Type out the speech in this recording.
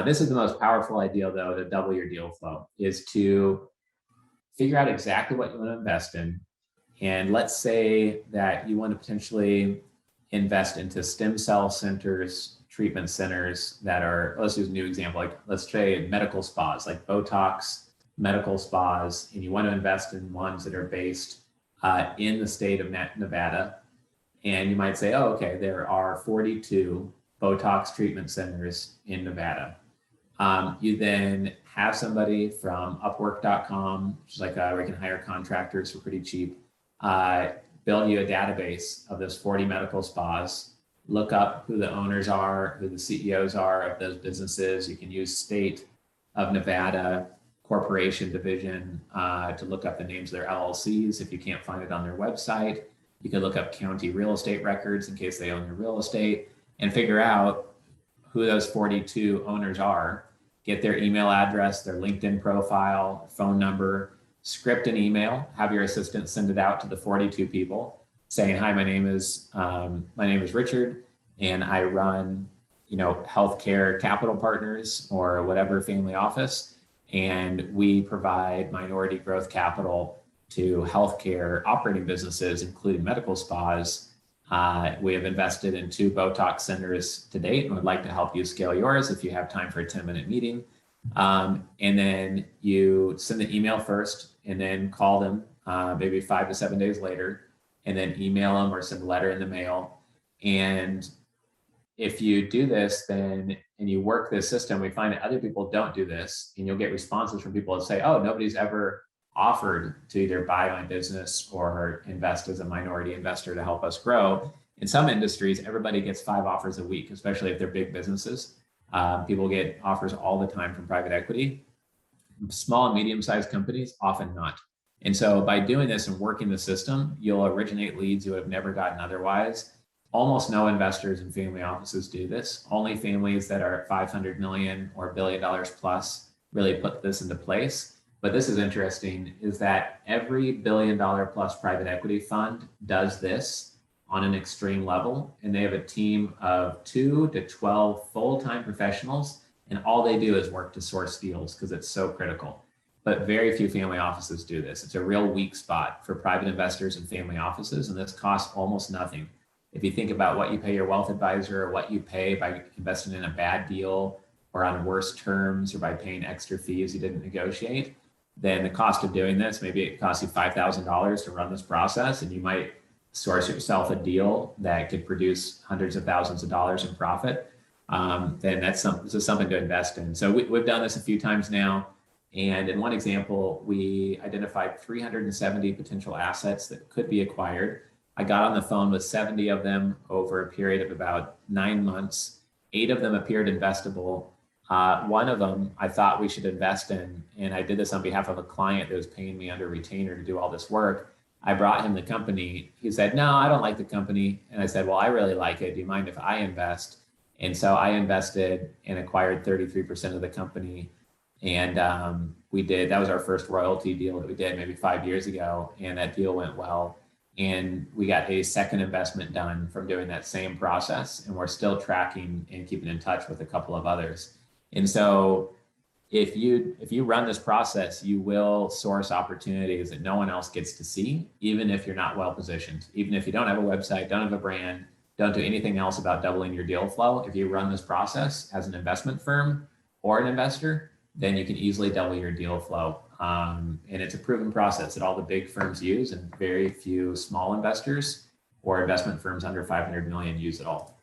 This is the most powerful idea, though, to double your deal flow, is to figure out exactly what you want to invest in. And let's say that you want to potentially invest into stem cell centers, treatment centers that are, let's use a new example, like let's say medical spas, like Botox medical spas, and you want to invest in ones that are based in the state of Nevada. And you might say, oh, okay, there are 42 Botox treatment centers in Nevada. You then have somebody from Upwork.com, which is like where you can hire contractors for pretty cheap, build you a database of those 40 medical spas, look up who the owners are, who the CEOs are of those businesses. You can use state of Nevada corporation division to look up the names of their LLCs if you can't find it on their website. You can look up county real estate records in case they own your real estate and figure out who those 42 owners are, get their email address, their LinkedIn profile, phone number, script an email, have your assistant send it out to the 42 people saying, hi, my name is Richard, and I run, Healthcare Capital Partners or whatever family office. And we provide minority growth capital to healthcare operating businesses, including medical spas. We have invested in 2 Botox centers to date and would like to help you scale yours if you have time for a 10-minute meeting. And then you send the email first and then call them maybe 5 to 7 days later, and then email them or send a letter in the mail. And if you do this, then, and you work this system, we find that other people don't do this, and you'll get responses from people that say, oh, nobody's ever offered to either buy my business or invest as a minority investor to help us grow. In some industries, everybody gets 5 offers a week, especially if they're big businesses. People get offers all the time from private equity. Small and medium-sized companies, often not. And so by doing this and working the system, you'll originate leads you have never gotten otherwise. Almost no investors and family offices do this. Only families that are at 500 million or $1 billion plus really put this into place. But this is interesting, is that every $1 billion plus private equity fund does this on an extreme level. And they have a team of 2 to 12 full-time professionals, and all they do is work to source deals because it's so critical. But very few family offices do this. It's a real weak spot for private investors and family offices, and this costs almost nothing. If you think about what you pay your wealth advisor or what you pay by investing in a bad deal or on worse terms or by paying extra fees you didn't negotiate, then the cost of doing this, maybe it costs you $5,000 to run this process, and you might source yourself a deal that could produce hundreds of thousands of dollars in profit. Then this is something to invest in. So we've done this a few times now. And in one example, we identified 370 potential assets that could be acquired. I got on the phone with 70 of them over a period of about 9 months. 8 of them appeared investable. One of them I thought we should invest in, and I did this on behalf of a client that was paying me under retainer to do all this work. I brought him the company. He said, no, I don't like the company. And I said, well, I really like it. Do you mind if I invest? And so I invested and acquired 33% of the company. And that was our first royalty deal that we did maybe 5 years ago. And that deal went well. And we got a second investment done from doing that same process. And we're still tracking and keeping in touch with a couple of others. And so if you run this process, you will source opportunities that no one else gets to see, even if you're not well positioned, even if you don't have a website, don't have a brand, don't do anything else about doubling your deal flow. If you run this process as an investment firm or an investor, then you can easily double your deal flow. And it's a proven process that all the big firms use, and very few small investors or investment firms under 500 million use at all.